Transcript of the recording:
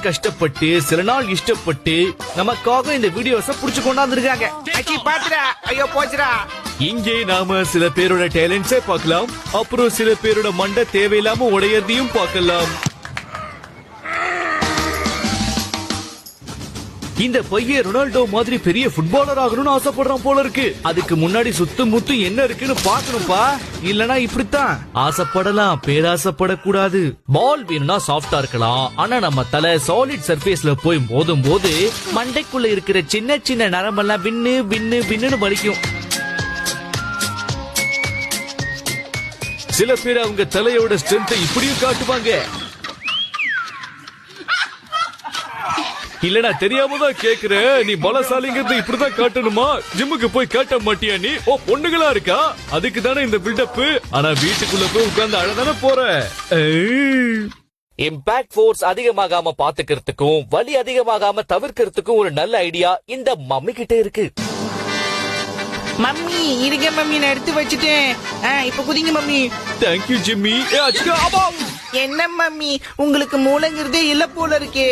கஷ்டப்பட்டு சில நாள் இஷ்டப்பட்டு நமக்காக இந்த வீடியோஸ புடிச்சு கொண்டாந்துருக்காங்க. ஐயோ போச்சுடா. இங்கே நாம சில பேரோட டேலண்ட்ஸை பார்க்கலாம், அப்புறம் சில பேரோட மண்டை தேவையில்லாம உடையதையும் பார்க்கலாம். இந்த பையன் ரொனால்டோ மாதிரி பெரிய ஃபுட்பாலர் ஆகணும்னு ஆசைப்படுறான் போல இருக்கு. அதுக்கு முன்னாடி சுத்து முத்து என்ன இருக்குன்னு பாக்கணும்பா, இல்லனா இப்படித்தான். ஆசைப்படலாம், பேராசைப்படக்கூடாது. பால் வேணும்னா சாஃப்டா இருக்கலாம், ஆனா நம்ம தலை சாலிட் சர்ஃபேஸ்ல போய் மோதும் போது மண்டைக்குள்ள இருக்கிற சின்ன சின்ன நரம்பெல்லாம் வின்னு வின்னு வின்னு வலிக்கும். சில பேர் அவங்க தலையோட ஸ்ட்ரென்த்தை இப்படியும் காட்டுவாங்க. இல்லனா தெரியாம தான் கேக்குறேன், நீ பலசாலிங்கிறது இப்படிதான் காட்டணுமா? ஜிம்முக்கு போய் காட்ட மாட்டியா நீ? ஓ பொண்ணுங்களா இருக்கா, அதுக்கு தானே இந்த பில்டப். ஆனா வீட்டுக்குள்ள போய் உட்கார்ந்து அழதானே போற. இம்பாக்ட் ஃபோர்ஸ் அதிகமாகாம பாத்துக்கிறதுக்கும் வலி அதிகமாகாம தவிர்க்கிறதுக்கும் ஒரு நல்ல ஐடியா இந்த மம்மி கிட்ட இருக்கு. மம்மி இருக்க மம்மி, நான் எடுத்து வச்சுட்டேன். இப்ப குதிங்க மம்மி. Thank you Jimmy. என்ன மம்மி, உங்களுக்கு மூளைங்கிறதே இல்ல போல இருக்கே.